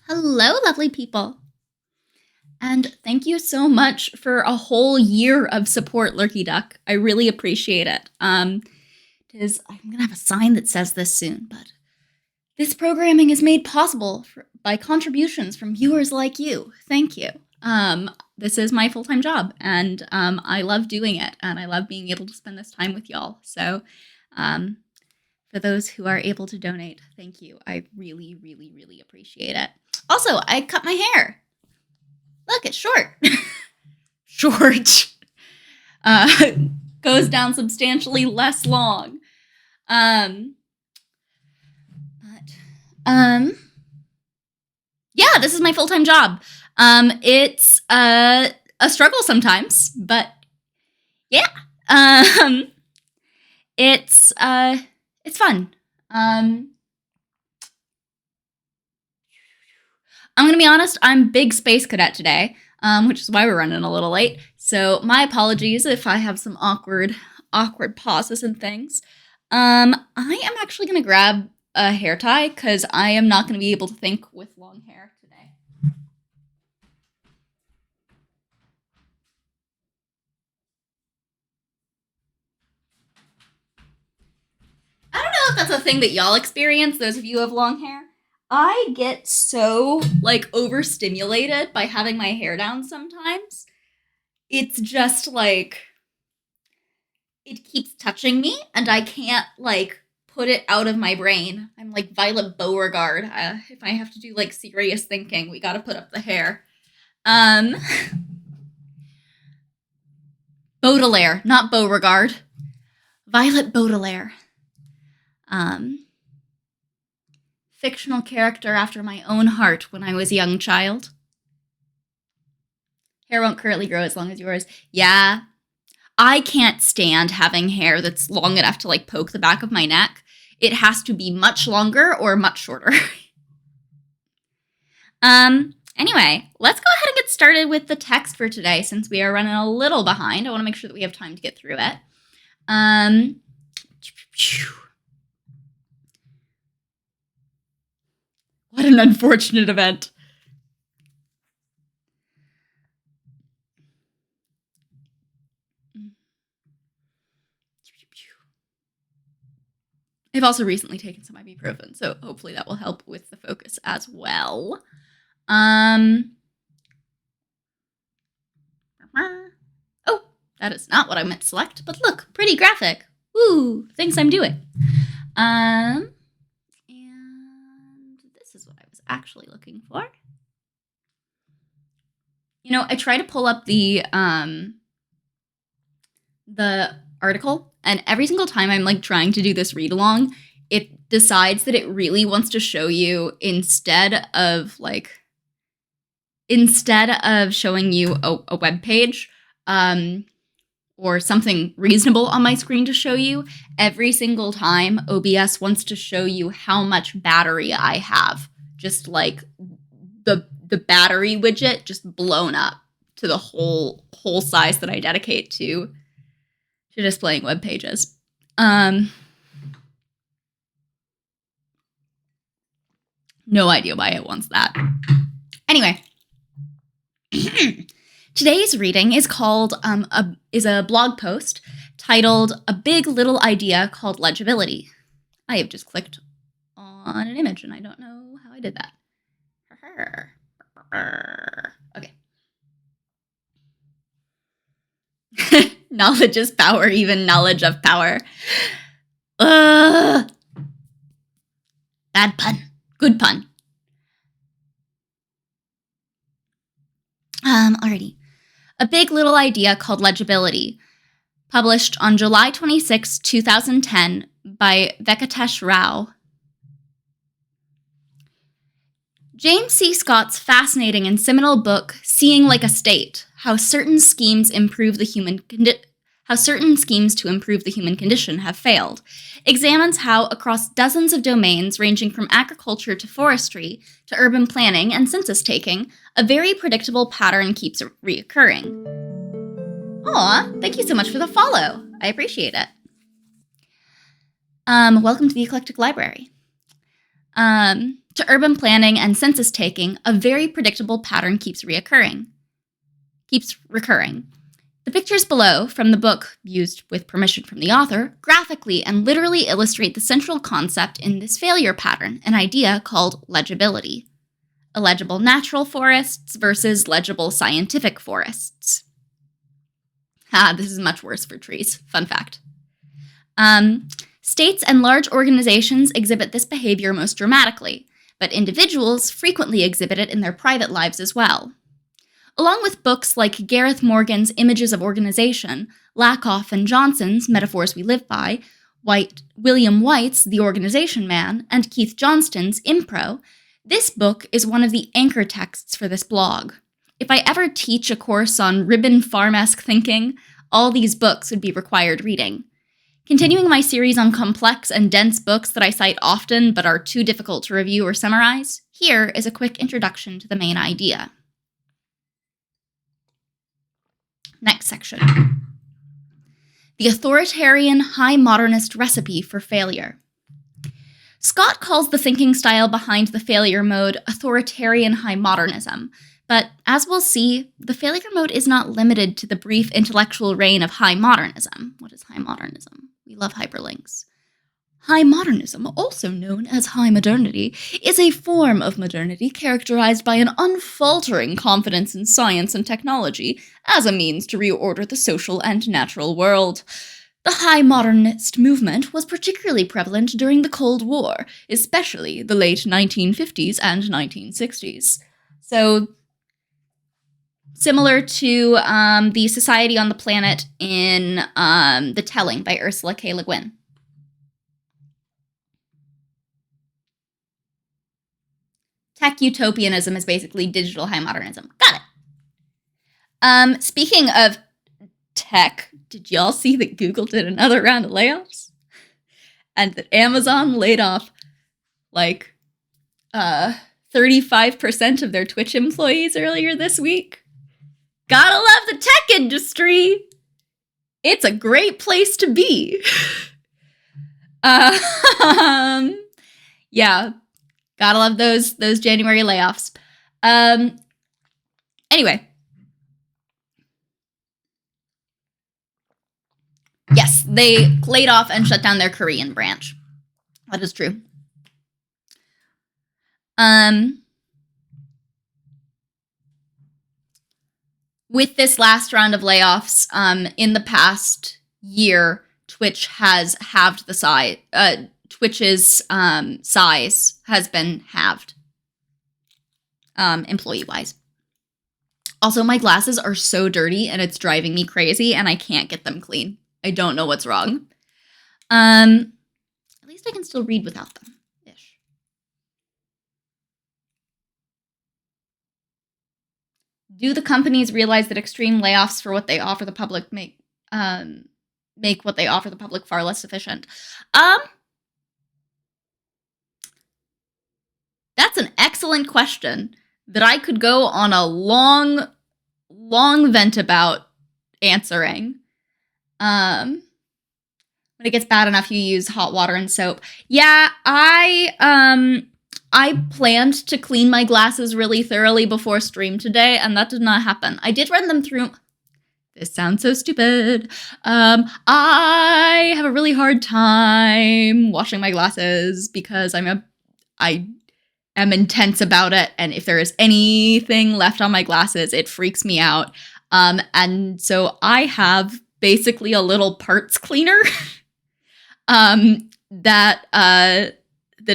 Hello, lovely people. And thank you so much for a whole year of support, Lurky Duck. I really appreciate it. Because I'm going to have a sign that says this soon, but this programming is made possible by contributions from viewers like you. Thank you. This is my full-time job, and I love doing it, and I love being able to spend this time with y'all. So, for those who are able to donate, thank you. I really, really, really appreciate it. Also, I cut my hair. Look, it's short. Short. Goes down substantially less long. Yeah, this is my full-time job. It's a struggle sometimes, but yeah. It's fun. I'm gonna be honest, I'm big space cadet today, which is why we're running a little late. So my apologies if I have some awkward pauses and things. I am actually gonna grab a hair tie because I am not gonna be able to think with long hair today. I don't know if that's a thing that y'all experience, those of you who have long hair. I get so, overstimulated by having my hair down sometimes. It's just, it keeps touching me, and I can't, put it out of my brain. I'm like Violet Beauregard. If I have to do, serious thinking, we gotta put up the hair. Baudelaire, not Beauregard. Violet Baudelaire. Fictional character after my own heart when I was a young child. Hair won't currently grow as long as yours. Yeah. I can't stand having hair that's long enough to, poke the back of my neck. It has to be much longer or much shorter. Anyway, let's go ahead and get started with the text for today since we are running a little behind. I want to make sure that we have time to get through it. What an unfortunate event. I've also recently taken some ibuprofen, so hopefully that will help with the focus as well. Oh, that is not what I meant to select, but look, pretty graphic. Woo, thinks I'm doing. And this is what I was actually looking for. You know, I try to pull up the article, and every single time I'm trying to do this read along, it decides that it really wants to show you instead of showing you a web page or something reasonable on my screen to show you, every single time OBS wants to show you how much battery I have, just the battery widget just blown up to the whole size that I dedicate to displaying web pages. No idea why it wants that. Anyway, today's reading is called is a blog post titled "A Big Little Idea Called Legibility." I have just clicked on an image and I don't know how I did that. Okay. Knowledge is power, even knowledge of power. Ugh. Bad pun. Good pun. Alrighty. A Big Little Idea Called Legibility, published on July 26, 2010 by Venkatesh Rao. James C. Scott's fascinating and seminal book, Seeing Like a State, How Certain Schemes to Improve the Human Condition Have Failed, examines how, across dozens of domains ranging from agriculture to forestry to urban planning and census taking, a very predictable pattern keeps reoccurring. Aw, thank you so much for the follow. I appreciate it. Welcome to the Eclectic Library. To urban planning and census taking, a very predictable pattern keeps recurring. The pictures below, from the book, used with permission from the author, graphically and literally illustrate the central concept in this failure pattern, an idea called legibility. Illegible natural forests versus legible scientific forests. This is much worse for trees. Fun fact. States and large organizations exhibit this behavior most dramatically, but individuals frequently exhibit it in their private lives as well. Along with books like Gareth Morgan's Images of Organization, Lakoff and Johnson's Metaphors We Live By, William White's The Organization Man, and Keith Johnston's Impro, this book is one of the anchor texts for this blog. If I ever teach a course on ribbon farm-esque thinking, all these books would be required reading. Continuing my series on complex and dense books that I cite often but are too difficult to review or summarize, here is a quick introduction to the main idea. Next section. The authoritarian high modernist recipe for failure. Scott calls the thinking style behind the failure mode authoritarian high modernism, but as we'll see, the failure mode is not limited to the brief intellectual reign of high modernism. What is high modernism? We love hyperlinks. High modernism, also known as high modernity, is a form of modernity characterized by an unfaltering confidence in science and technology as a means to reorder the social and natural world. The high modernist movement was particularly prevalent during the Cold War, especially the late 1950s and 1960s. So, similar to the Society on the Planet in The Telling by Ursula K. Le Guin. Tech utopianism is basically digital high modernism. Got it. Speaking of tech, did y'all see that Google did another round of layoffs? And that Amazon laid off like 35% of their Twitch employees earlier this week? Gotta love the tech industry. It's a great place to be. Yeah. Gotta love those January layoffs. Anyway. Yes, they laid off and shut down their Korean branch. That is true. With this last round of layoffs, in the past year, Twitch has halved the size. Twitch's size has been halved, employee-wise. Also, my glasses are so dirty, and it's driving me crazy, and I can't get them clean. I don't know what's wrong. At least I can still read without them. Ish. Do the companies realize that extreme layoffs for what they offer the public make what they offer the public far less efficient? That's an excellent question that I could go on a long vent about answering. When it gets bad enough, you use hot water and soap. Yeah, I planned to clean my glasses really thoroughly before stream today, and that did not happen. I did run them through. This sounds so stupid. I have a really hard time washing my glasses because I am intense about it, and if there is anything left on my glasses, it freaks me out. And so I have basically a little parts cleaner that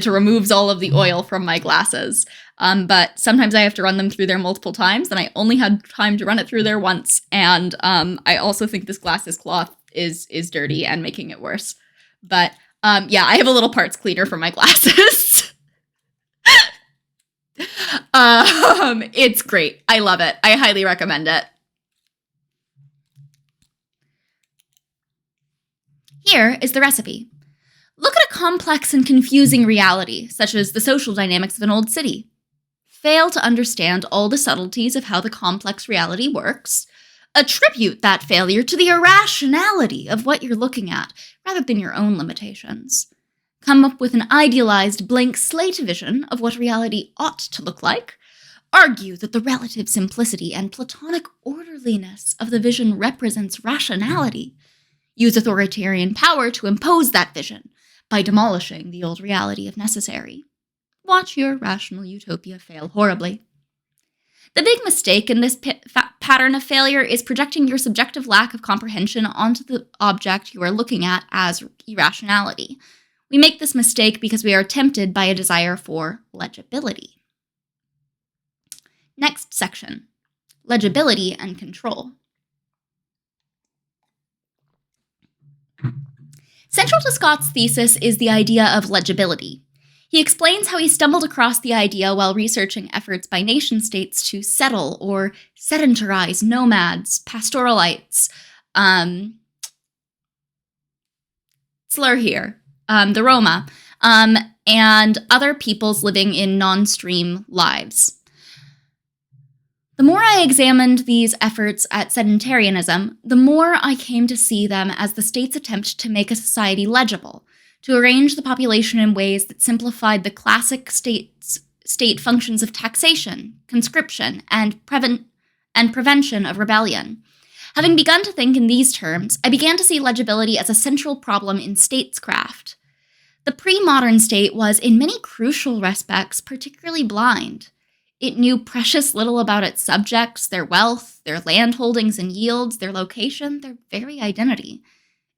removes all of the oil from my glasses. But sometimes I have to run them through there multiple times, and I only had time to run it through there once. And I also think this glasses cloth is dirty and making it worse. But yeah, I have a little parts cleaner for my glasses. It's great. I love it. I highly recommend it. Here is the recipe. Look at a complex and confusing reality, such as the social dynamics of an old city. Fail to understand all the subtleties of how the complex reality works. Attribute that failure to the irrationality of what you're looking at, rather than your own limitations. Come up with an idealized blank slate vision of what reality ought to look like. Argue that the relative simplicity and platonic orderliness of the vision represents rationality. Use authoritarian power to impose that vision by demolishing the old reality if necessary. Watch your rational utopia fail horribly. The big mistake in this pattern of failure is projecting your subjective lack of comprehension onto the object you are looking at as irrationality. We make this mistake because we are tempted by a desire for legibility. Next section, legibility and control. Central to Scott's thesis is the idea of legibility. He explains how he stumbled across the idea while researching efforts by nation-states to settle or sedentarize nomads, pastoralites, slur here, the Roma, and other peoples living in non-stream lives. The more I examined these efforts at sedentarianism, the more I came to see them as the state's attempt to make a society legible, to arrange the population in ways that simplified the classic state functions of taxation, conscription, and prevention of rebellion. Having begun to think in these terms, I began to see legibility as a central problem in statescraft. The pre-modern state was, in many crucial respects, particularly blind. It knew precious little about its subjects, their wealth, their land holdings and yields, their location, their very identity.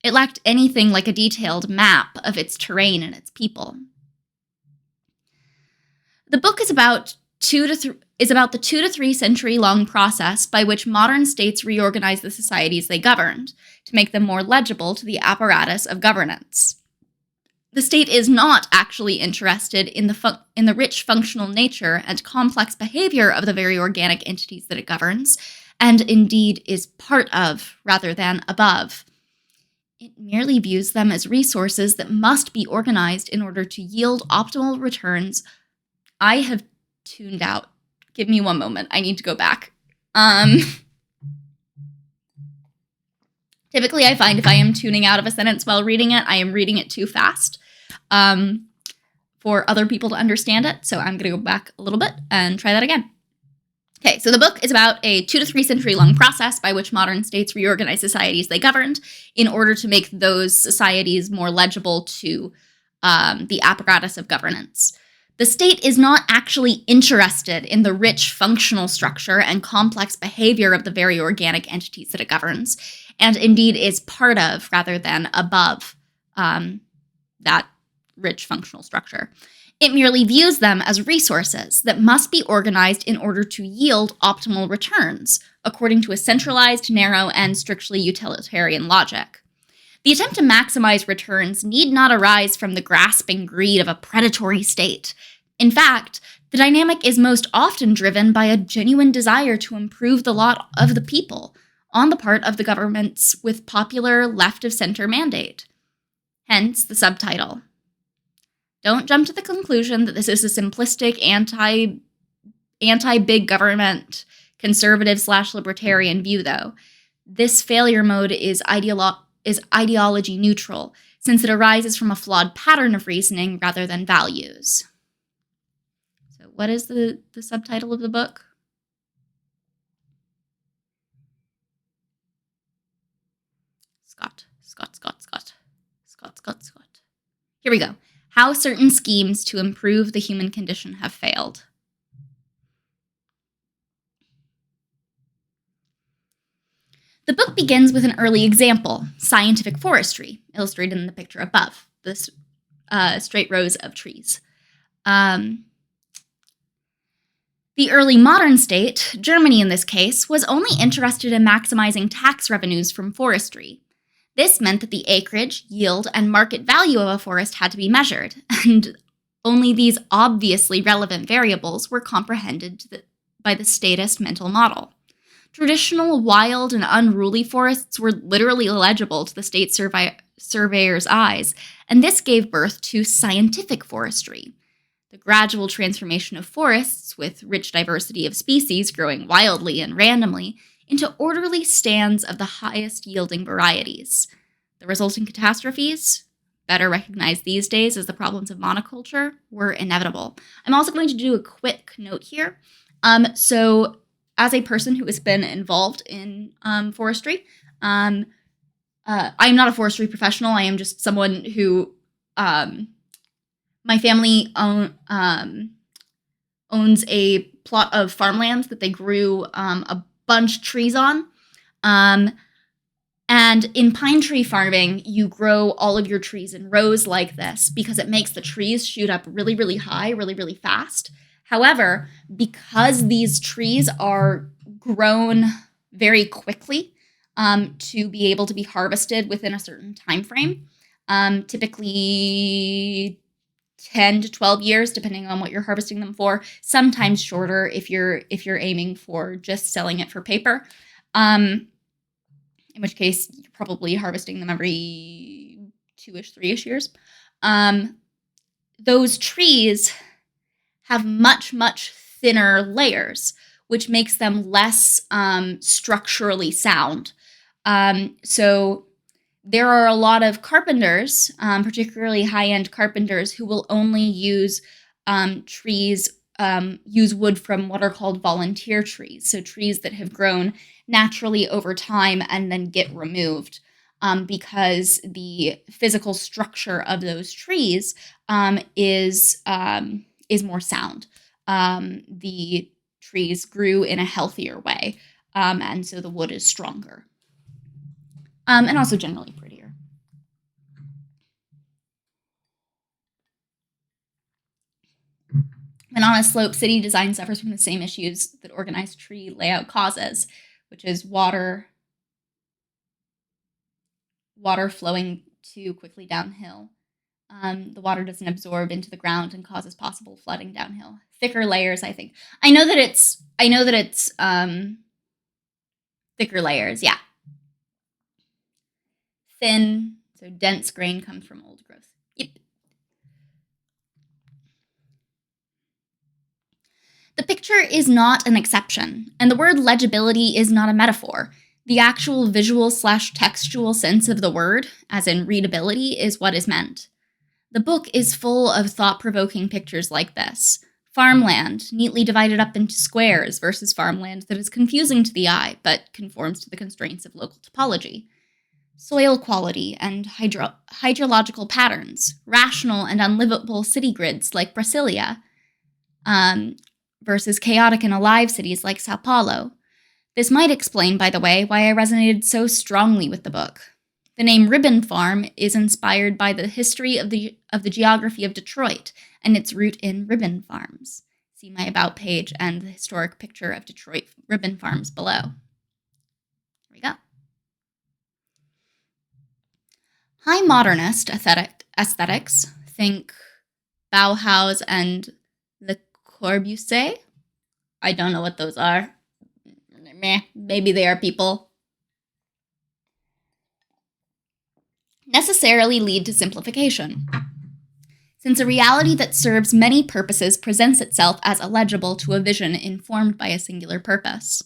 It lacked anything like a detailed map of its terrain and its people. The book is about the 2 to 3 century long process by which modern states reorganized the societies they governed to make them more legible to the apparatus of governance. The state is not actually interested in the rich functional nature and complex behavior of the very organic entities that it governs, and indeed is part of, rather than above. It merely views them as resources that must be organized in order to yield optimal returns. I have tuned out. Give me one moment. I need to go back. Typically, I find if I am tuning out of a sentence while reading it, I am reading it too fast for other people to understand it. So I'm going to go back a little bit and try that again. Okay, so the book is about a 2 to 3 century long process by which modern states reorganized societies they governed in order to make those societies more legible to the apparatus of governance. The state is not actually interested in the rich functional structure and complex behavior of the very organic entities that it governs, and indeed is part of, rather than above, that rich functional structure. It merely views them as resources that must be organized in order to yield optimal returns, according to a centralized, narrow, and strictly utilitarian logic. The attempt to maximize returns need not arise from the grasping greed of a predatory state. In fact, the dynamic is most often driven by a genuine desire to improve the lot of the people on the part of the governments with popular left-of-center mandate. Hence the subtitle. Don't jump to the conclusion that this is a simplistic anti-big government conservative/libertarian view, though. This failure mode is ideology neutral, since it arises from a flawed pattern of reasoning rather than values. So what is the subtitle of the book? Scott. Here we go. How certain schemes to improve the human condition have failed. book begins with an early example, scientific forestry, illustrated in the picture above, this straight rows of trees. The early modern state, Germany in this case, was only interested in maximizing tax revenues from forestry. This meant that the acreage, yield, and market value of a forest had to be measured, and only these obviously relevant variables were comprehended by the statist mental model. Traditional wild and unruly forests were literally illegible to the state surveyor's eyes, and this gave birth to scientific forestry. The gradual transformation of forests, with rich diversity of species growing wildly and randomly, into orderly stands of the highest yielding varieties. The resulting catastrophes, better recognized these days as the problems of monoculture, were inevitable. I'm also going to do a quick note here. So, as a person who has been involved in forestry, I'm not a forestry professional. I am just someone who my family owns a plot of farmland that they grew a bunch of trees on. And in pine tree farming, you grow all of your trees in rows like this because it makes the trees shoot up really, really high, really, really fast. However, because these trees are grown very quickly to be able to be harvested within a certain time frame, typically 10 to 12 years, depending on what you're harvesting them for, sometimes shorter if you're aiming for just selling it for paper. In which case, you're probably harvesting them every 2-ish, 3-ish years. Those trees have much, much thinner layers, which makes them less structurally sound. So there are a lot of carpenters, particularly high-end carpenters, who will only use use wood from what are called volunteer trees, so trees that have grown naturally over time and then get removed, because the physical structure of those trees is more sound. The trees grew in a healthier way, and so the wood is stronger. And also generally prettier. When on a slope, city design suffers from the same issues that organized tree layout causes, which is water flowing too quickly downhill. The water doesn't absorb into the ground and causes possible flooding downhill. Thicker layers, I think. I know that it's thicker layers, yeah. Thin, so dense grain comes from old growth. Yep. The picture is not an exception, and the word legibility is not a metaphor. The actual visual/textual sense of the word, as in readability, is what is meant. The book is full of thought-provoking pictures like this. Farmland, neatly divided up into squares, versus farmland that is confusing to the eye, but conforms to the constraints of local topology. Soil quality and hydrological patterns, rational and unlivable city grids like Brasilia, versus chaotic and alive cities like Sao Paulo. This might explain, by the way, why I resonated so strongly with the book. The name Ribbon Farm is inspired by the history of the geography of Detroit and its root in ribbon farms. See my About page and the historic picture of Detroit ribbon farms below. Here we go. High modernist aesthetics, think Bauhaus and Le Corbusier. I don't know what those are. Maybe they are people. Necessarily lead to simplification. Since a reality that serves many purposes presents itself as illegible to a vision informed by a singular purpose.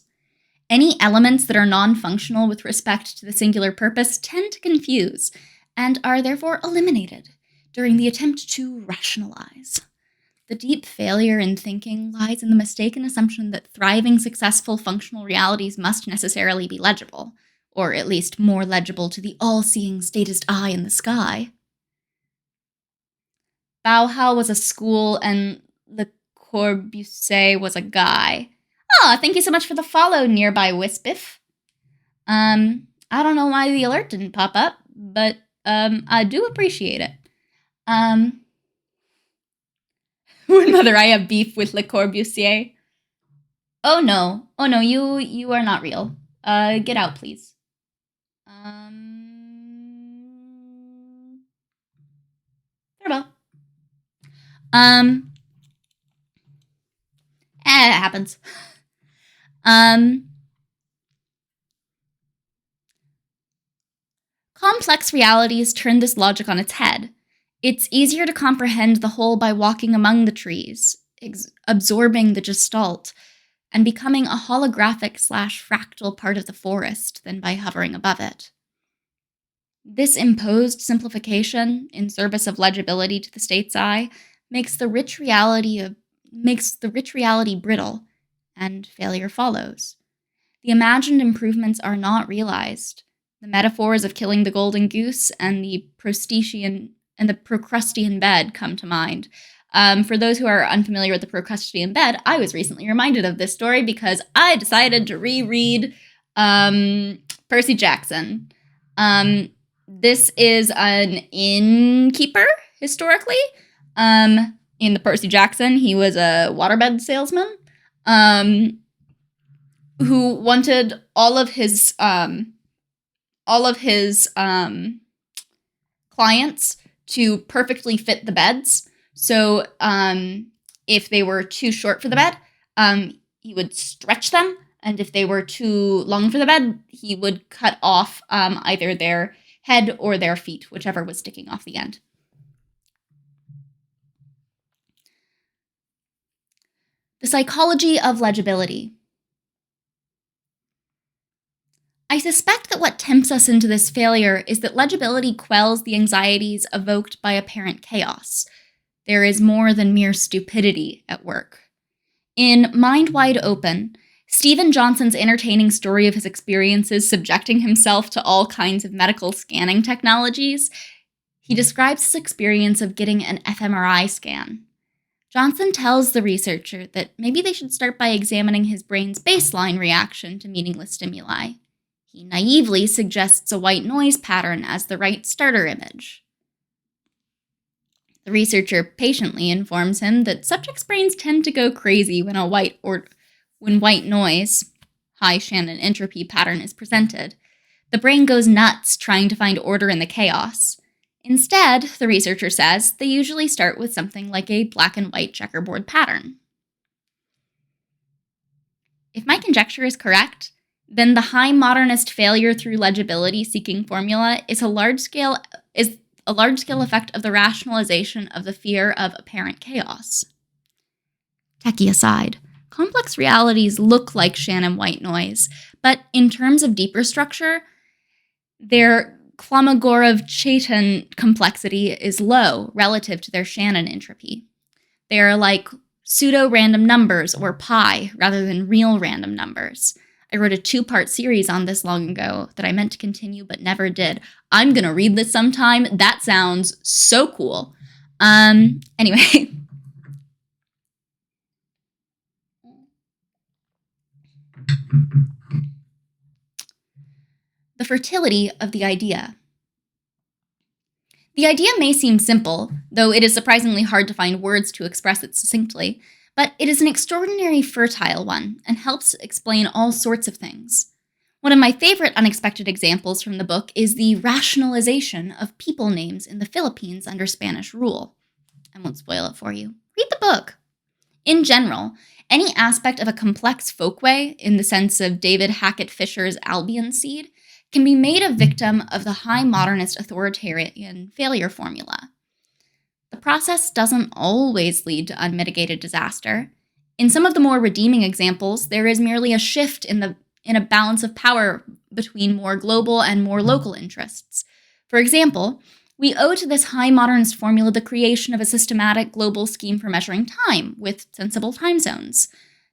Any elements that are non-functional with respect to the singular purpose tend to confuse, and are therefore eliminated during the attempt to rationalize. The deep failure in thinking lies in the mistaken assumption that thriving, successful, functional realities must necessarily be legible, or at least more legible to the all-seeing statist eye in the sky. Bauhaus was a school and Le Corbusier was a guy. Oh, thank you so much for the follow, Nearby Wispiff. I don't know why the alert didn't pop up, but I do appreciate it. When Mother, I have beef with Le Corbusier. Oh no, you are not real. Get out, please. Farewell. It happens. Complex realities turn this logic on its head. It's easier to comprehend the whole by walking among the trees, absorbing the gestalt, and becoming a holographic/fractal part of the forest than by hovering above it. This imposed simplification in service of legibility to the state's eye makes the rich reality brittle, and failure follows. The imagined improvements are not realized. The metaphors of killing the golden goose and the Procrustean bed come to mind. For those who are unfamiliar with the Procrustean bed, I was recently reminded of this story because I decided to reread Percy Jackson. This is an innkeeper, historically. In the Percy Jackson, he was a waterbed salesman who wanted all of his clients to perfectly fit the beds. So if they were too short for the bed, he would stretch them. And if they were too long for the bed, he would cut off either their head or their feet, whichever was sticking off the end. The psychology of legibility. I suspect that what tempts us into this failure is that legibility quells the anxieties evoked by apparent chaos. There is more than mere stupidity at work. In Mind Wide Open, Stephen Johnson's entertaining story of his experiences subjecting himself to all kinds of medical scanning technologies, he describes his experience of getting an fMRI scan. Johnson tells the researcher that maybe they should start by examining his brain's baseline reaction to meaningless stimuli. He naively suggests a white noise pattern as the right starter image. The researcher patiently informs him that subjects' brains tend to go crazy when white noise, high Shannon entropy pattern is presented. The brain goes nuts trying to find order in the chaos. Instead, the researcher says, they usually start with something like a black and white checkerboard pattern. If my conjecture is correct, then the high modernist failure through legibility seeking formula is a large-scale effect of the rationalization of the fear of apparent chaos. Techie aside, complex realities look like Shannon white noise, but in terms of deeper structure, their Kolmogorov-Chaitin complexity is low relative to their Shannon entropy. They are like pseudo-random numbers, or pi, rather than real random numbers. I wrote a 2-part series on this long ago that I meant to continue but never did. I'm gonna read this sometime. That sounds so cool. Anyway. The fertility of the idea. The idea may seem simple, though it is surprisingly hard to find words to express it succinctly, but it is an extraordinarily fertile one and helps explain all sorts of things. One of my favorite unexpected examples from the book is the rationalization of people names in the Philippines under Spanish rule. I won't spoil it for you. Read the book. In general, any aspect of a complex folkway, in the sense of David Hackett Fisher's Albion Seed, can be made a victim of the high modernist authoritarian failure formula. The process doesn't always lead to unmitigated disaster. In some of the more redeeming examples, there is merely a shift in a balance of power between more global and more local interests. For example, we owe to this high modernist formula the creation of a systematic global scheme for measuring time, with sensible time zones.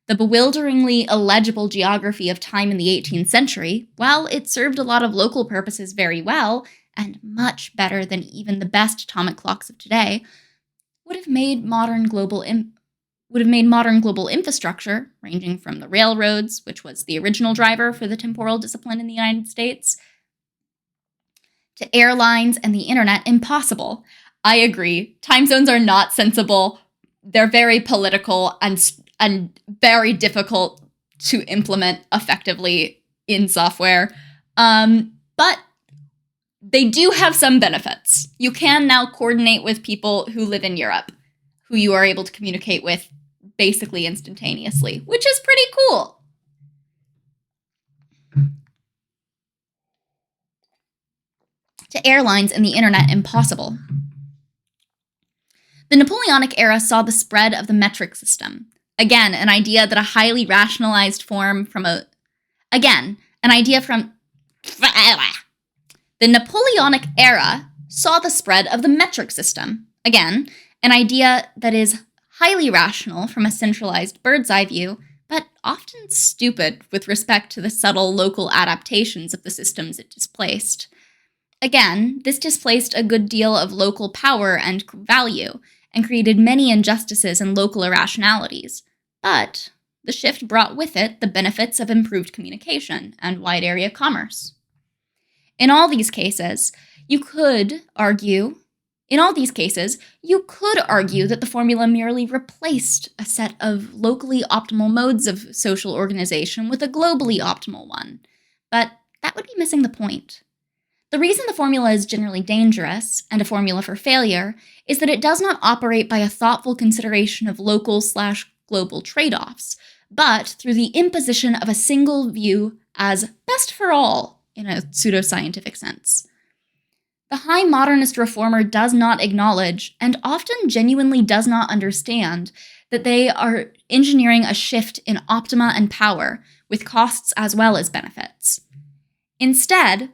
The bewilderingly illegible geography of time in the 18th century, while it served a lot of local purposes very well, and much better than even the best atomic clocks of today, would have made modern global infrastructure, ranging from the railroads, which was the original driver for the temporal discipline in the United States, To airlines and the internet, impossible. I agree. Time zones are not sensible. They're very political and very difficult to implement effectively in software. But they do have some benefits. You can now coordinate with people who live in Europe, who you are able to communicate with basically instantaneously, which is pretty cool. To airlines and the internet, impossible. The Napoleonic era saw the spread of the metric system. Again, an idea that a highly rationalized form from a... Again, an idea from... The Napoleonic era saw the spread of the metric system. Again, an idea that is highly rational from a centralized bird's eye view, but often stupid with respect to the subtle local adaptations of the systems it displaced. Again, this displaced a good deal of local power and value, and created many injustices and local irrationalities. But the shift brought with it the benefits of improved communication and wide area commerce. In all these cases, you could argue that the formula merely replaced a set of locally optimal modes of social organization with a globally optimal one. But that would be missing the point. The reason the formula is generally dangerous, and a formula for failure, is that it does not operate by a thoughtful consideration of local/global trade-offs, but through the imposition of a single view as best for all, in a pseudoscientific sense. The high modernist reformer does not acknowledge, and often genuinely does not understand, that they are engineering a shift in optima and power, with costs as well as benefits. Instead,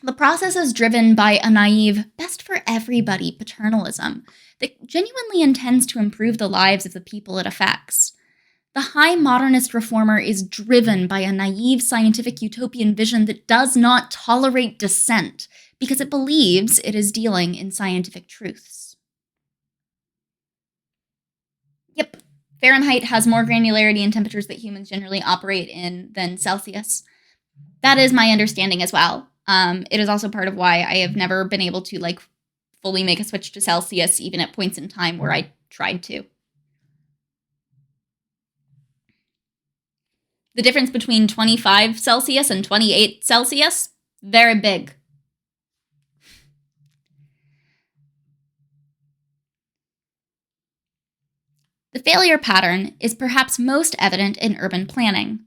the process is driven by a naive, best-for-everybody paternalism that genuinely intends to improve the lives of the people it affects. The high modernist reformer is driven by a naive scientific utopian vision that does not tolerate dissent because it believes it is dealing in scientific truths. Yep, Fahrenheit has more granularity in temperatures that humans generally operate in than Celsius. That is my understanding as well. It is also part of why I have never been able to fully make a switch to Celsius, even at points in time where I tried to. The difference between 25 Celsius and 28 Celsius, very big. The failure pattern is perhaps most evident in urban planning,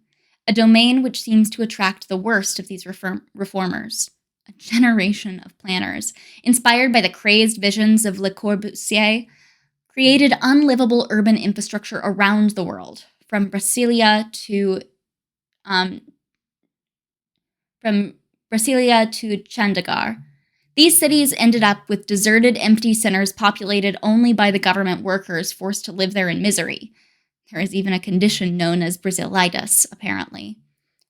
a domain which seems to attract the worst of these reformers. A generation of planners, inspired by the crazed visions of Le Corbusier, created unlivable urban infrastructure around the world, from Brasilia to Chandigarh. These cities ended up with deserted, empty centers populated only by the government workers forced to live there in misery. There is even a condition known as Brazilitis, apparently,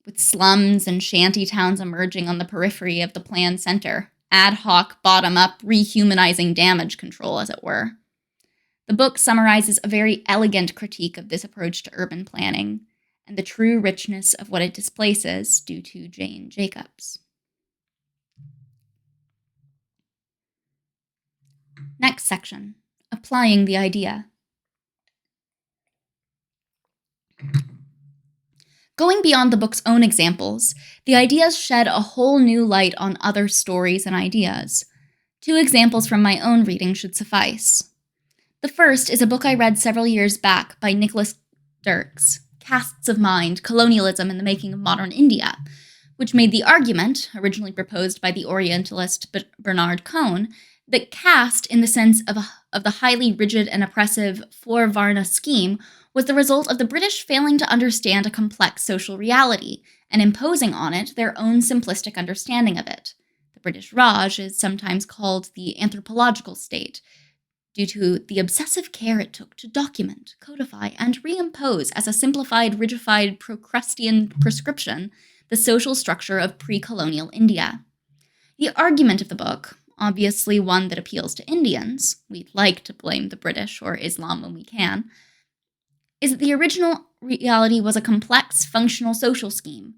with slums and shanty towns emerging on the periphery of the planned center, ad hoc, bottom-up, rehumanizing damage control, as it were. The book summarizes a very elegant critique of this approach to urban planning, and the true richness of what it displaces due to Jane Jacobs. Next section, applying the idea. Going beyond the book's own examples, the ideas shed a whole new light on other stories and ideas. 2 examples from my own reading should suffice. The first is a book I read several years back by Nicholas Dirks, Castes of Mind, Colonialism and the Making of Modern India, which made the argument, originally proposed by the Orientalist Bernard Cohn, that caste, in the sense of the highly rigid and oppressive four-varna scheme, was the result of the British failing to understand a complex social reality and imposing on it their own simplistic understanding of it. The British Raj is sometimes called the anthropological state, due to the obsessive care it took to document, codify, and reimpose as a simplified, rigidified Procrustean prescription the social structure of pre-colonial India. The argument of the book, obviously one that appeals to Indians, we like to blame the British or Islam when we can, is that the original reality was a complex, functional social scheme,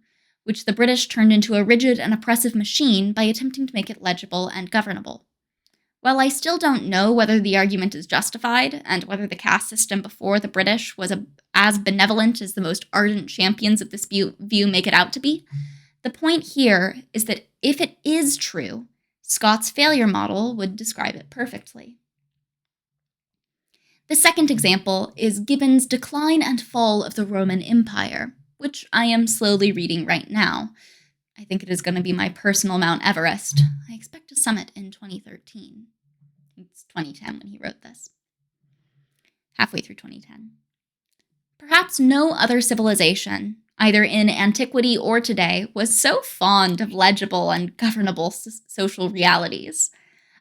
which the British turned into a rigid and oppressive machine by attempting to make it legible and governable. While I still don't know whether the argument is justified, and whether the caste system before the British was as benevolent as the most ardent champions of this view make it out to be, the point here is that if it is true, Scott's failure model would describe it perfectly. The second example is Gibbon's Decline and Fall of the Roman Empire, which I am slowly reading right now. I think it is going to be my personal Mount Everest. I expect to summit in 2013. It's 2010 when he wrote this. Halfway through 2010. Perhaps no other civilization, either in antiquity or today, was so fond of legible and governable social realities.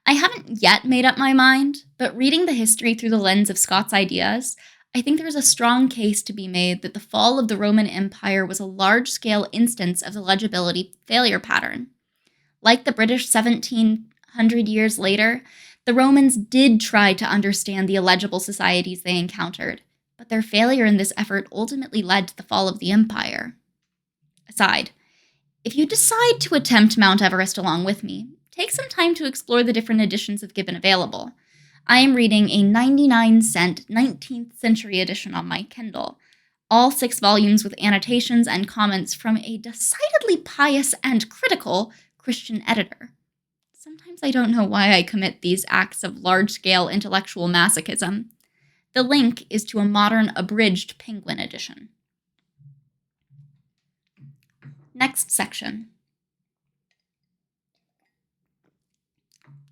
I haven't yet made up my mind, but reading the history through the lens of Scott's ideas, I think there's a strong case to be made that the fall of the Roman Empire was a large-scale instance of the legibility failure pattern. Like the British 1700 years later, the Romans did try to understand the illegible societies they encountered, but their failure in this effort ultimately led to the fall of the empire. Aside, if you decide to attempt Mount Everest along with me, take some time to explore the different editions of Gibbon available. I am reading a 99-cent 19th century edition on my Kindle, all 6 volumes with annotations and comments from a decidedly pious and critical Christian editor. Sometimes I don't know why I commit these acts of large-scale intellectual masochism. The link is to a modern abridged Penguin edition. Next section.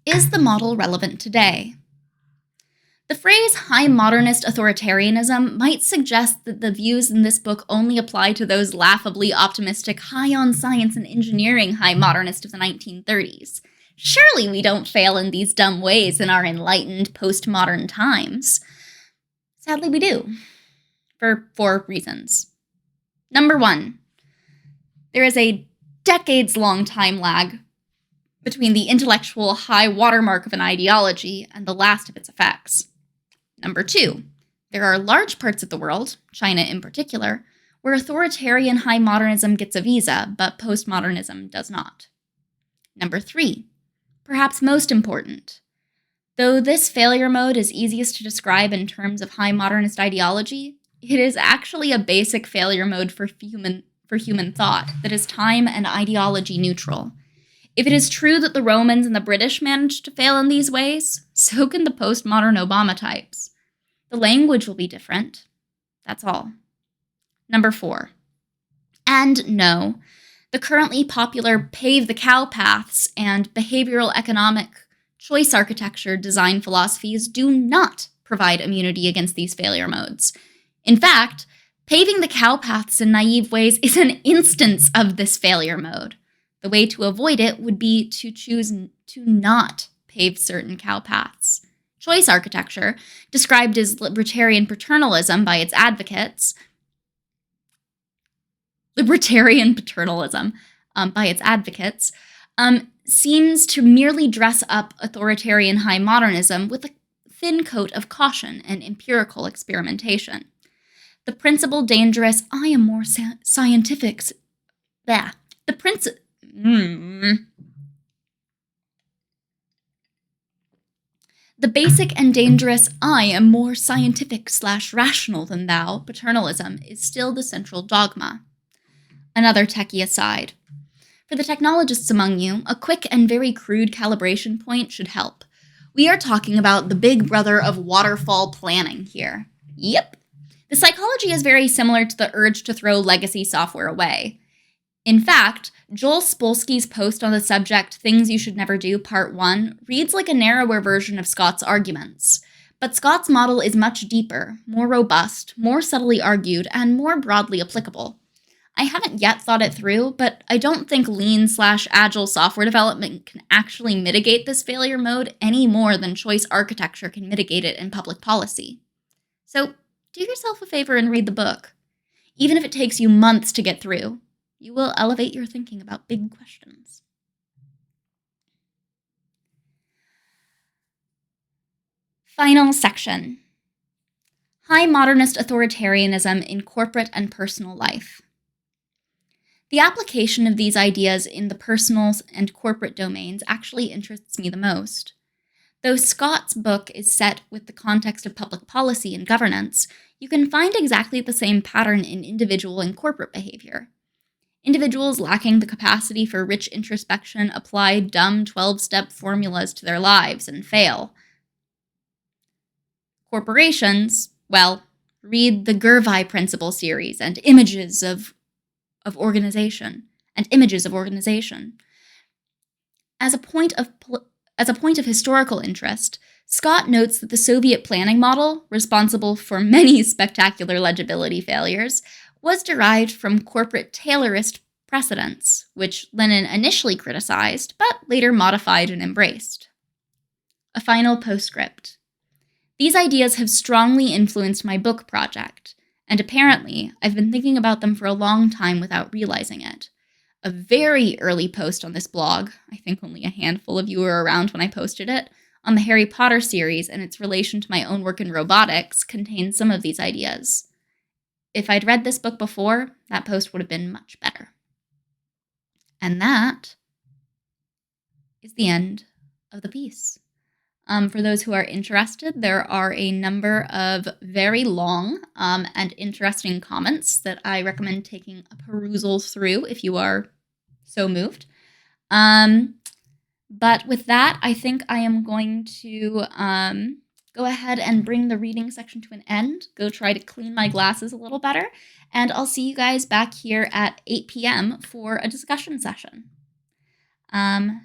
Is the model relevant today? The phrase high modernist authoritarianism might suggest that the views in this book only apply to those laughably optimistic high on science and engineering high modernists of the 1930s. Surely we don't fail in these dumb ways in our enlightened postmodern times. Sadly, we do. For 4 reasons. Number 1, there is a decades-long time lag between the intellectual high watermark of an ideology and the last of its effects. Number 2, there are large parts of the world, China in particular, where authoritarian high modernism gets a visa, but postmodernism does not. Number 3, perhaps most important, though this failure mode is easiest to describe in terms of high modernist ideology, it is actually a basic failure mode for human thought that is time and ideology neutral. If it is true that the Romans and the British managed to fail in these ways, so can the postmodern Obama types. The language will be different. That's all. Number 4. And no, the currently popular pave the cow paths and behavioral economic choice architecture design philosophies do not provide immunity against these failure modes. In fact, paving the cow paths in naive ways is an instance of this failure mode. The way to avoid it would be to choose to not pave certain cow paths. Choice architecture, described as libertarian paternalism by its advocates, seems to merely dress up authoritarian high modernism with a thin coat of caution and empirical experimentation. The principle dangerous, I am more scientific. The basic and dangerous, I am more scientific/rational than thou, paternalism, is still the central dogma. Another techie aside. For the technologists among you, a quick and very crude calibration point should help. We are talking about the big brother of waterfall planning here. Yep. The psychology is very similar to the urge to throw legacy software away. In fact, Joel Spolsky's post on the subject Things You Should Never Do, Part 1, reads like a narrower version of Scott's arguments. But Scott's model is much deeper, more robust, more subtly argued, and more broadly applicable. I haven't yet thought it through, but I don't think lean/agile software development can actually mitigate this failure mode any more than choice architecture can mitigate it in public policy. So, do yourself a favor and read the book. Even if it takes you months to get through, you will elevate your thinking about big questions. Final section. High modernist authoritarianism in corporate and personal life. The application of these ideas in the personal and corporate domains actually interests me the most. Though Scott's book is set with the context of public policy and governance, you can find exactly the same pattern in individual and corporate behavior. Individuals lacking the capacity for rich introspection apply dumb 12-step formulas to their lives and fail. Corporations, well, read the Gervi Principle series and images of organization. As a point of historical interest, Scott notes that the Soviet planning model, responsible for many spectacular legibility failures, was derived from corporate Taylorist precedents, which Lenin initially criticized, but later modified and embraced. A final postscript. These ideas have strongly influenced my book project, and apparently I've been thinking about them for a long time without realizing it. A very early post on this blog, I think only a handful of you were around when I posted it, on the Harry Potter series and its relation to my own work in robotics, contains some of these ideas. If I'd read this book before, that post would have been much better. And that is the end of the piece. For those who are interested, there are a number of very long and interesting comments that I recommend taking a perusal through if you are so moved. But with that, I think I am going to go ahead and bring the reading section to an end, go try to clean my glasses a little better, and I'll see you guys back here at 8 p.m. for a discussion session.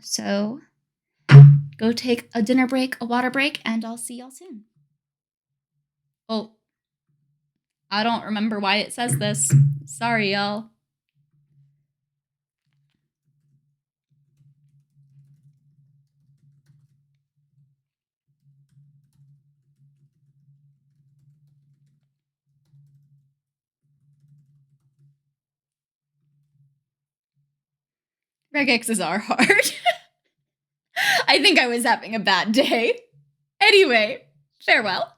So go take a dinner break, a water break, and I'll see y'all soon. Oh, I don't remember why it says this. Sorry, y'all. Regexes are hard. I think I was having a bad day. Anyway, farewell.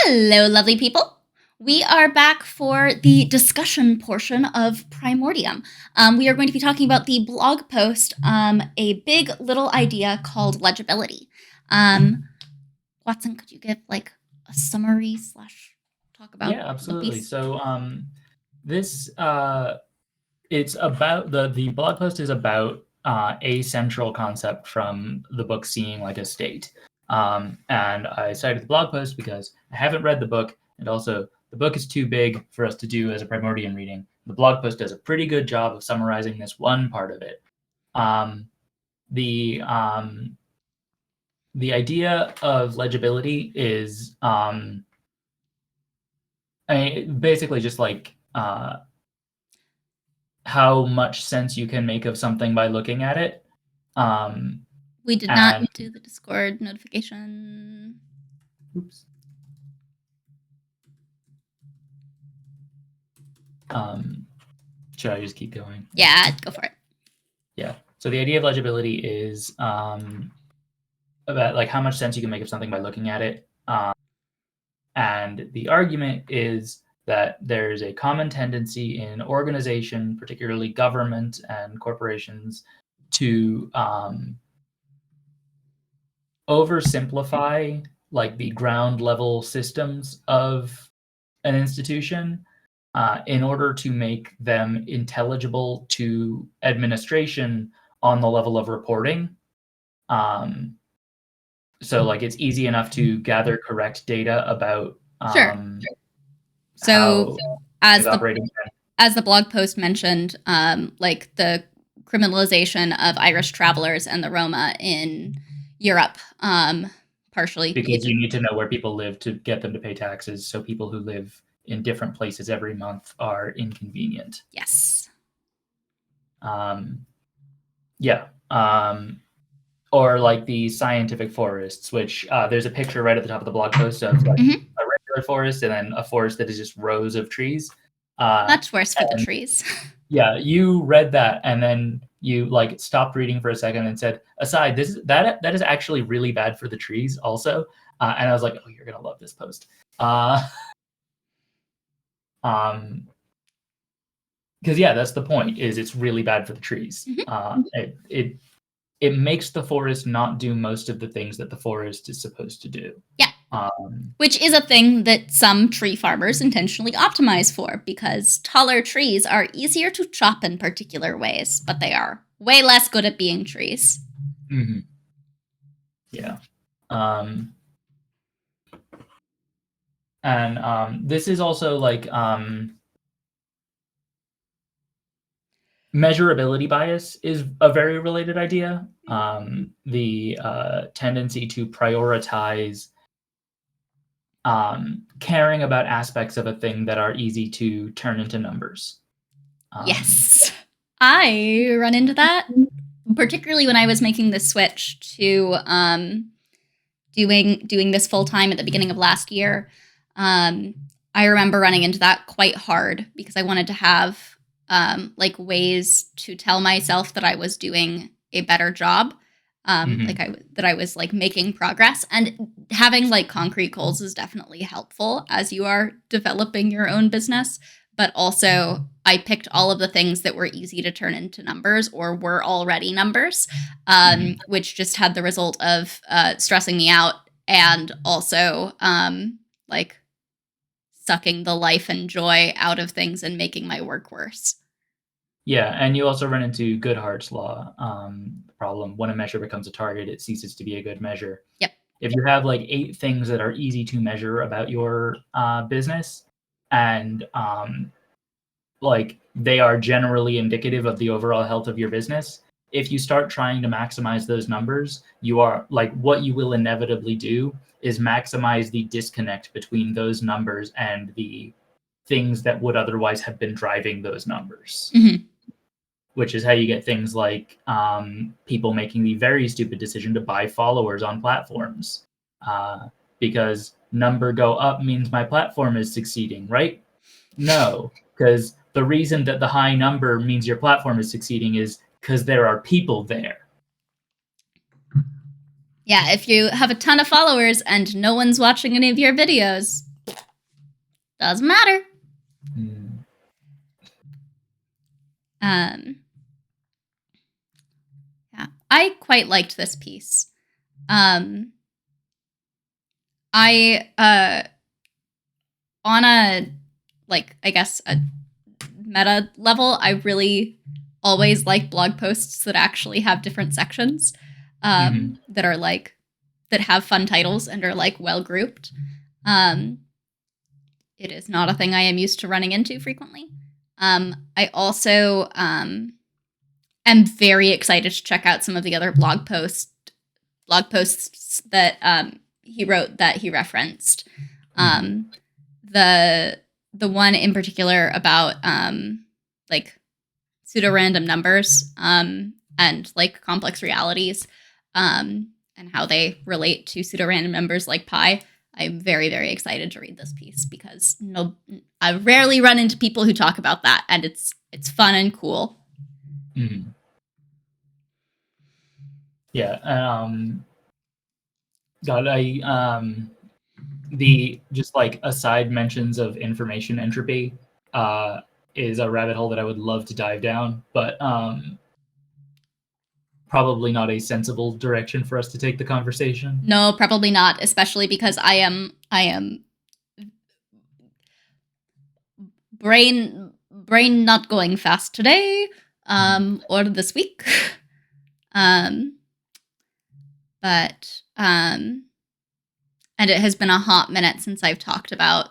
Hello, lovely people. We are back for the discussion portion of Primordium. We are going to be talking about the blog post, A Big Little Idea Called Legibility. Watson, could you give like a summary / talk about? Yeah, absolutely. So this it's about the blog post is about a central concept from the book Seeing Like a State. And I cited the blog post because I haven't read the book, and also the book is too big for us to do as a Primordium reading. The blog post does a pretty good job of summarizing this one part of it. The idea of legibility is basically just like how much sense you can make of something by looking at it. We did not do the Discord notification. Oops. Should I just keep going? Yeah, go for it. Yeah. So the idea of legibility is about like how much sense you can make of something by looking at it. And the argument is that there's a common tendency in organization, particularly government and corporations, to oversimplify like the ground level systems of an institution in order to make them intelligible to administration on the level of reporting. So like it's easy enough to gather correct data about Sure. So as the blog post mentioned, like the criminalization of Irish travelers and the Roma in Europe, partially because you need to know where people live to get them to pay taxes. So people who live in different places every month are inconvenient. Yes. Yeah. Or like the scientific forests, which there's a picture right at the top of the blog post of like a regular forest and then a forest that is just rows of trees. Much worse for the trees. Yeah, you read that and then you like stopped reading for a second and said, "Aside, that is actually really bad for the trees, also." And I was like, "Oh, you're gonna love this post." Because yeah, that's the point. Is it's really bad for the trees. It makes the forest not do most of the things that the forest is supposed to do. Yeah. Which is a thing that some tree farmers intentionally optimize for, because taller trees are easier to chop in particular ways, but they are way less good at being trees. Mm-hmm. Yeah. And this is also like measurability bias is a very related idea. The tendency to prioritize caring about aspects of a thing that are easy to turn into numbers. Yes, I run into that, particularly when I was making the switch to doing this full time at the beginning of last year. I remember running into that quite hard because I wanted to have like ways to tell myself that I was doing a better job, that I was like making progress, and having like concrete goals is definitely helpful as you are developing your own business. But also, I picked all of the things that were easy to turn into numbers or were already numbers, which just had the result of stressing me out and also like sucking the life and joy out of things and making my work worse. Yeah, and you also run into Goodhart's law problem. When a measure becomes a target, it ceases to be a good measure. Yep. If you have like 8 things that are easy to measure about your business, and like they are generally indicative of the overall health of your business, if you start trying to maximize those numbers, you are like what you will inevitably do is maximize the disconnect between those numbers and the things that would otherwise have been driving those numbers. Which is how you get things like people making the very stupid decision to buy followers on platforms. Because number go up means my platform is succeeding, right? No, because the reason that the high number means your platform is succeeding is because there are people there. Yeah, if you have a ton of followers and no one's watching any of your videos, Doesn't matter. Mm. Yeah, I quite liked this piece. I on a, like, I guess a meta level, I really always like blog posts that actually have different sections, that are like, that have fun titles and are like well grouped. It is not a thing I am used to running into frequently. I also am very excited to check out some of the other blog posts that he wrote that he referenced. The one in particular about like pseudo-random numbers and like complex realities, and how they relate to pseudo-random numbers like pi. I'm very, very excited to read this piece because I rarely run into people who talk about that, and it's fun and cool. Mm-hmm. Yeah. God, the just like aside mentions of information entropy is a rabbit hole that I would love to dive down, but probably not a sensible direction for us to take the conversation. No, probably not, especially because I am brain not going fast today, or this week. But and it has been a hot minute since I've talked about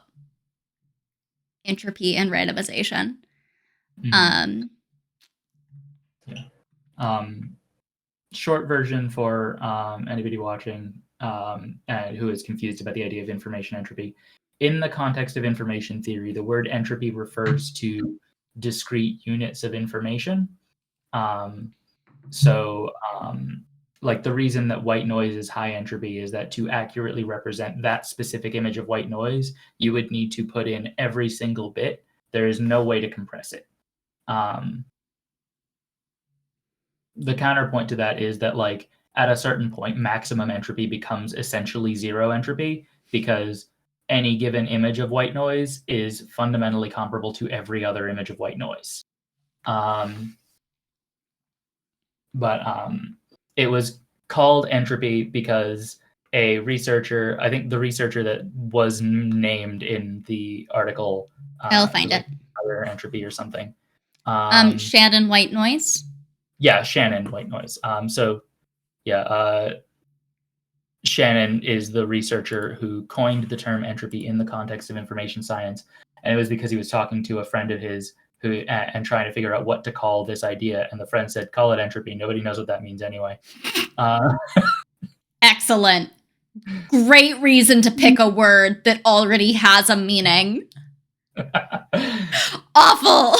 entropy and randomization. Short version for anybody watching and who is confused about the idea of information entropy. In the context of information theory, the word entropy refers to discrete units of information. Like the reason that white noise is high entropy is that to accurately represent that specific image of white noise, you would need to put in every single bit. There is no way to compress it. The counterpoint to that is that, like, at a certain point, maximum entropy becomes essentially zero entropy because any given image of white noise is fundamentally comparable to every other image of white noise. It was called entropy because a researcher, I think the researcher that was named in the article, I'll find it. Entropy or something. Shannon White Noise. Yeah, Shannon White Noise. Shannon is the researcher who coined the term entropy in the context of information science, and it was because he was talking to a friend of his who and trying to figure out what to call this idea, and the friend said, "Call it entropy. Nobody knows what that means anyway." Excellent. Great reason to pick a word that already has a meaning. Awful.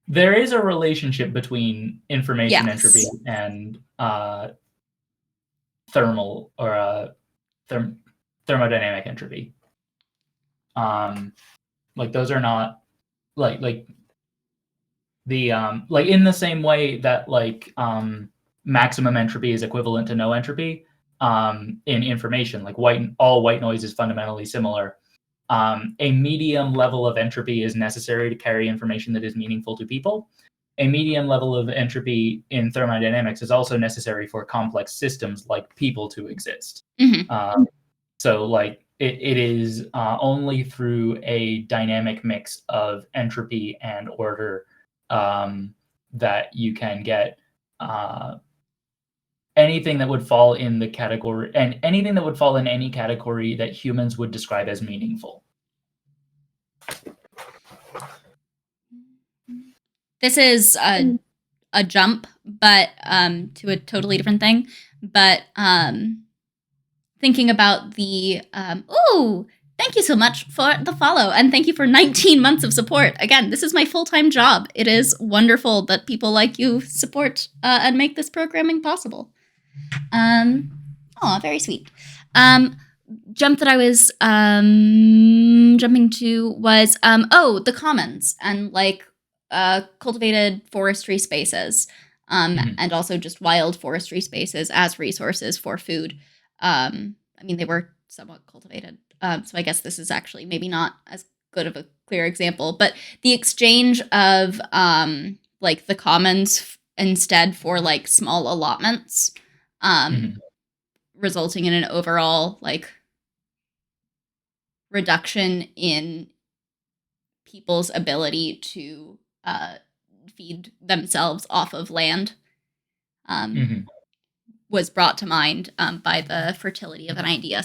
There is a relationship between information entropy and thermal or thermodynamic entropy. Like those are not like the like in the same way that like maximum entropy is equivalent to no entropy in information. Like all white noise is fundamentally similar. A medium level of entropy is necessary to carry information that is meaningful to people. A medium level of entropy in thermodynamics is also necessary for complex systems like people to exist. So like it is only through a dynamic mix of entropy and order that you can get anything that would fall in the category, and anything that would fall in any category that humans would describe as meaningful. This is a jump, but to a totally different thing. But thinking about the thank you so much for the follow, and thank you for 19 months of support. Again, this is my full-time job. It is wonderful that people like you support and make this programming possible. Very sweet. Jump that I was jumping to was the commons and like cultivated forestry spaces, and also just wild forestry spaces as resources for food. I mean, they were somewhat cultivated. So I guess this is actually maybe not as good of a clear example, but the exchange of like the commons instead for like small allotments, resulting in an overall like reduction in people's ability to feed themselves off of land, was brought to mind by the fertility of an idea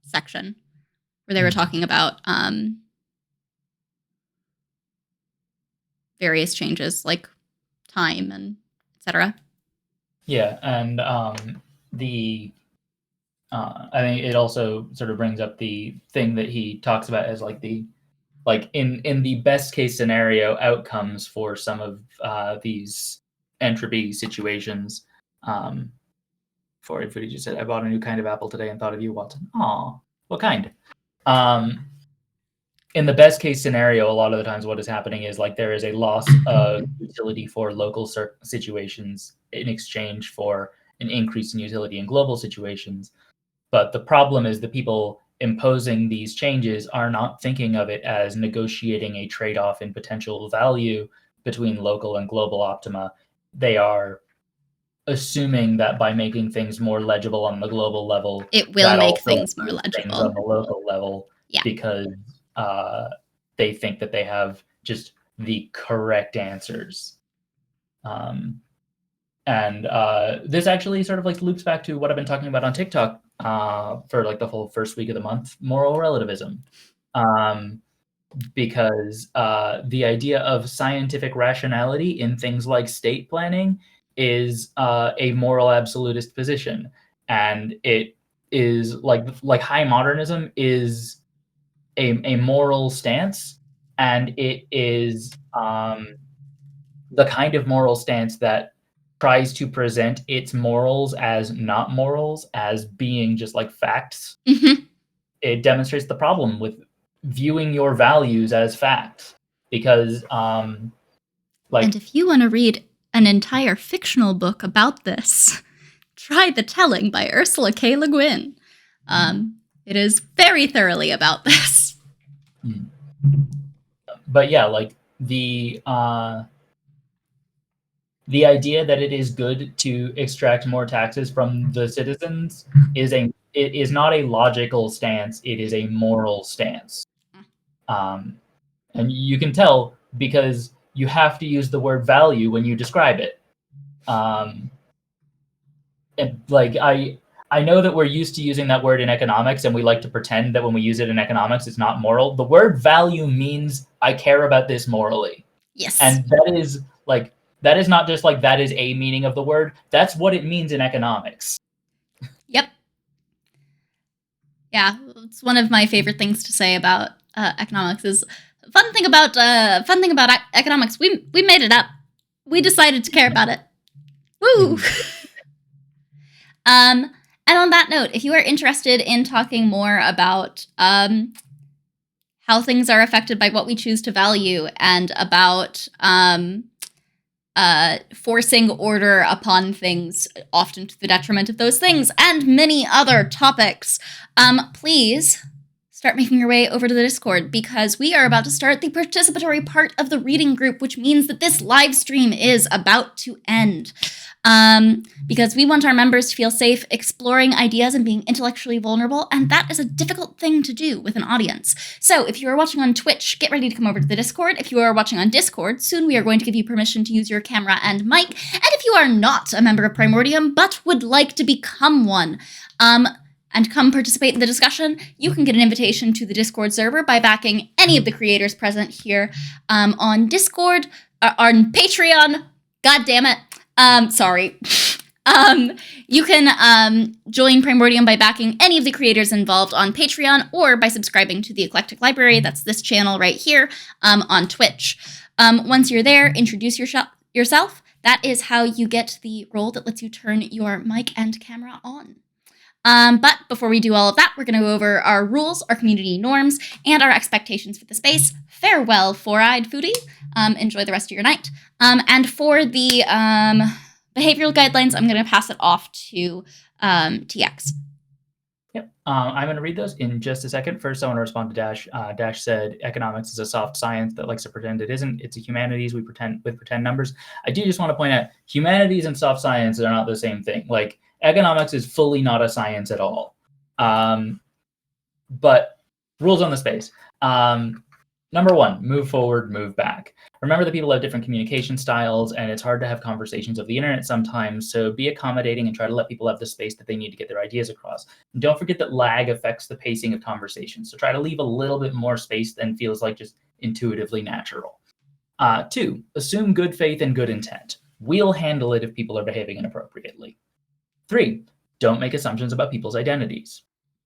section, where they were talking about various changes like time and etc. Yeah, and I think it also sort of brings up the thing that he talks about as like the in the best case scenario outcomes for some of these entropy situations. For it, footage, you said, I bought a new kind of apple today and thought of you, Watson. Aw, what kind? In the best case scenario, a lot of the times what is happening is like there is a loss of utility for local situations in exchange for an increase in utility in global situations. But the problem is the people imposing these changes are not thinking of it as negotiating a trade-off in potential value between local and global optima. They are assuming that by making things more legible on the global level, it will make things more things legible on the local level. Yeah. Because they think that they have just the correct answers. And this actually sort of like loops back to what I've been talking about on TikTok for like the whole first week of the month, moral relativism. Because the idea of scientific rationality in things like state planning is a moral absolutist position. And it is like high modernism is a moral stance, and it is the kind of moral stance that tries to present its morals as not morals, as being just like facts. It demonstrates the problem with viewing your values as facts, because and if you want to read an entire fictional book about this, try The Telling by Ursula K. Le Guin. It is very thoroughly about this. But yeah, like the idea that it is good to extract more taxes from the citizens it is not a logical stance. It is a moral stance. And you can tell because you have to use the word value when you describe it. And like I know that we're used to using that word in economics, and we like to pretend that when we use it in economics, it's not moral. The word value means I care about this morally. Yes. And that is not just like that is a meaning of the word. That's what it means in economics. Yep. Yeah, it's one of my favorite things to say about economics. Is fun thing about economics. We made it up. We decided to care about it. Woo! And on that note, if you are interested in talking more about how things are affected by what we choose to value, and about forcing order upon things, often to the detriment of those things, and many other topics, please start making your way over to the Discord, because we are about to start the participatory part of the reading group, which means that this live stream is about to end. Because we want our members to feel safe exploring ideas and being intellectually vulnerable, and that is a difficult thing to do with an audience. So if you are watching on Twitch, get ready to come over to the Discord. If you are watching on Discord, soon we are going to give you permission to use your camera and mic. And if you are not a member of Primordium, but would like to become one, and come participate in the discussion, you can get an invitation to the Discord server by backing any of the creators present here on Discord, on Patreon. God damn it. Sorry. You can join Primordium by backing any of the creators involved on Patreon, or by subscribing to the Eclectic Library, that's this channel right here, on Twitch. Once you're there, introduce yourself. That is how you get the role that lets you turn your mic and camera on. But before we do all of that, we're going to go over our rules, our community norms, and our expectations for the space. Farewell, four-eyed foodie. Enjoy the rest of your night. And for the behavioral guidelines, I'm going to pass it off to TX. Yep. I'm going to read those in just a second. First, I want to respond to Dash. Dash said economics is a soft science that likes to pretend it isn't. It's a humanities. We pretend with pretend numbers. I do just want to point out humanities and soft science are not the same thing. Like economics is fully not a science at all. But rules on the space. Number one, move forward, move back. Remember that people have different communication styles, and it's hard to have conversations over the internet sometimes, so be accommodating and try to let people have the space that they need to get their ideas across. And don't forget that lag affects the pacing of conversations, so try to leave a little bit more space than feels like just intuitively natural. 2, assume good faith and good intent. We'll handle it if people are behaving inappropriately. 3, don't make assumptions about people's identities.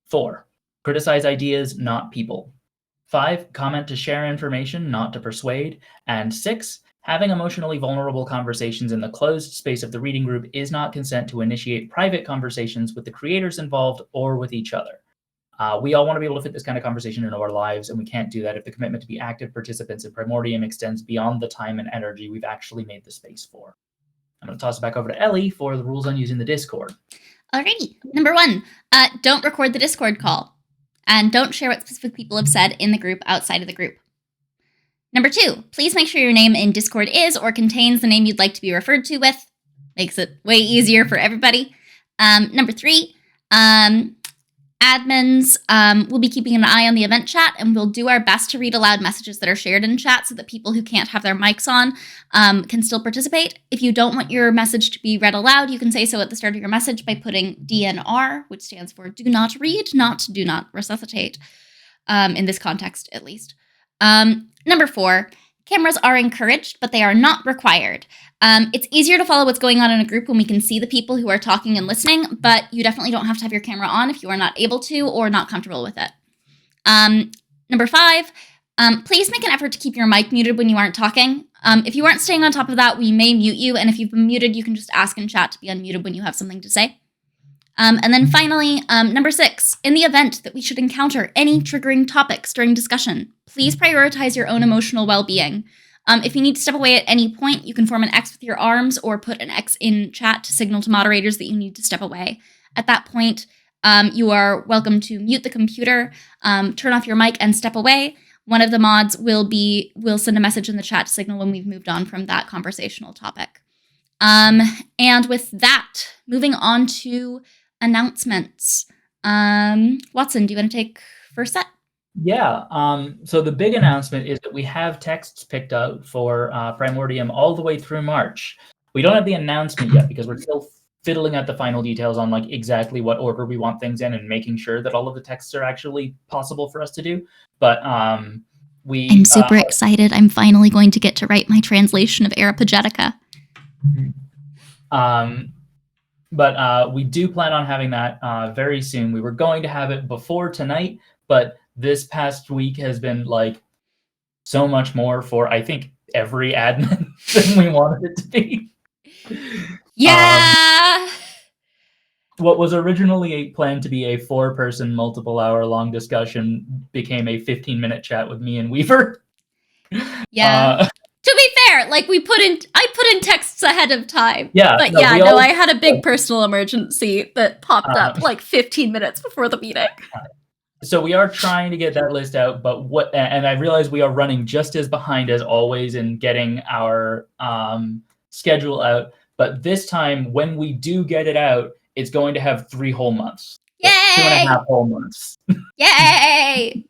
4, criticize ideas, not people. 5, comment to share information, not to persuade. And 6, having emotionally vulnerable conversations in the closed space of the reading group is not consent to initiate private conversations with the creators involved or with each other. We all want to be able to fit this kind of conversation into our lives, and we can't do that if the commitment to be active participants in Primordium extends beyond the time and energy we've actually made the space for. I'm going to toss it back over to Ellie for the rules on using the Discord. Alrighty. Number 1, don't record the Discord call. And don't share what specific people have said in the group outside of the group. Number 2, please make sure your name in Discord is or contains the name you'd like to be referred to with. Makes it way easier for everybody. Number 3, admins will be keeping an eye on the event chat, and we'll do our best to read aloud messages that are shared in chat so that people who can't have their mics on can still participate. If you don't want your message to be read aloud, you can say so at the start of your message by putting DNR, which stands for do not read, not do not resuscitate, in this context at least. Number 4, cameras are encouraged, but they are not required. It's easier to follow what's going on in a group when we can see the people who are talking and listening, but you definitely don't have to have your camera on if you are not able to or not comfortable with it. Number 5, please make an effort to keep your mic muted when you aren't talking. If you aren't staying on top of that, we may mute you, and if you've been muted, you can just ask in chat to be unmuted when you have something to say. And then finally, number 6, in the event that we should encounter any triggering topics during discussion, please prioritize your own emotional well-being. If you need to step away at any point, you can form an X with your arms or put an X in chat to signal to moderators that you need to step away. At that point, you are welcome to mute the computer, turn off your mic, and step away. One of the mods will send a message in the chat to signal when we've moved on from that conversational topic. And with that, moving on to announcements. Watson, do you want to take first set? Yeah. So the big announcement is that we have texts picked out for Primordium all the way through March. We don't have the announcement yet because we're still fiddling out the final details on like exactly what order we want things in and making sure that all of the texts are actually possible for us to do. But I'm super excited. I'm finally going to get to write my translation of Arapagetica. But we do plan on having that very soon. We were going to have it before tonight, but this past week has been like so much more for, I think, every admin than we wanted it to be. Yeah. What was originally planned to be a 4-person, multiple-hour-long discussion became a 15-minute chat with me and Weaver. Yeah. To be fair, like I put in texts ahead of time. Yeah. But I had a big personal emergency that popped up like 15 minutes before the meeting. So we are trying to get that list out, but and I realize we are running just as behind as always in getting our schedule out. But this time, when we do get it out, it's going to have 3 whole months. Yay! 2.5 whole months. Yay!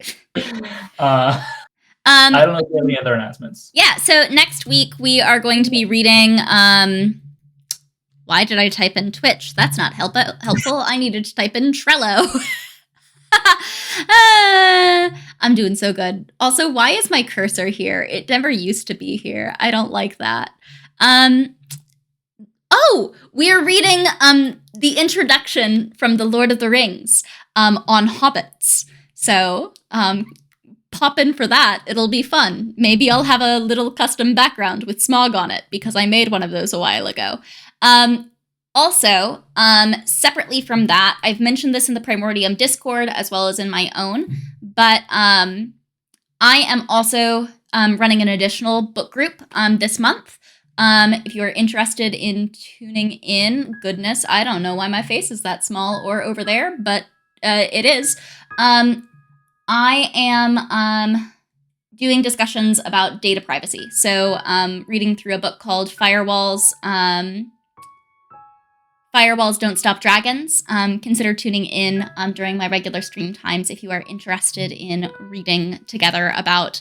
I don't know if you have any other announcements. Yeah, so next week we are going to be reading why did I type in Twitch? That's not helpful. I needed to type in Trello. I'm doing so good. Also, why is my cursor here? It never used to be here. I don't like that. We are reading the introduction from The Lord of the Rings on hobbits. So pop in for that. It'll be fun. Maybe I'll have a little custom background with smog on it because I made one of those a while ago. Also, separately from that, I've mentioned this in the Primordium Discord as well as in my own, but I am also running an additional book group this month. If you're interested in tuning in, goodness, I don't know why my face is that small or over there, but it is. I am doing discussions about data privacy. So, reading through a book called Firewalls. Firewalls Don't Stop Dragons. Consider tuning in during my regular stream times if you are interested in reading together about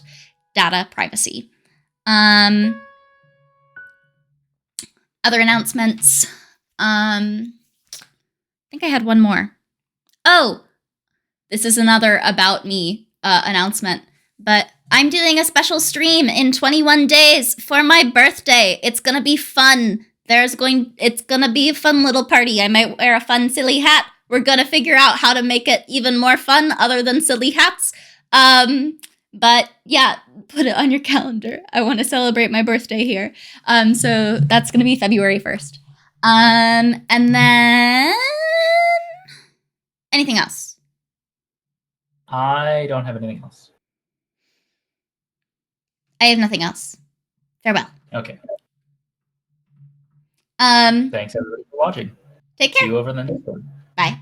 data privacy. Other announcements. I think I had one more. Oh, this is another about me announcement. But I'm doing a special stream in 21 days for my birthday. It's gonna be fun. It's gonna be a fun little party. I might wear a fun silly hat. We're gonna figure out how to make it even more fun other than silly hats. But yeah, put it on your calendar. I want to celebrate my birthday here. So that's gonna be February 1st. And then anything else? I don't have anything else. I have nothing else. Farewell. Okay. Thanks everybody for watching. Take care. See you over the next one. Bye.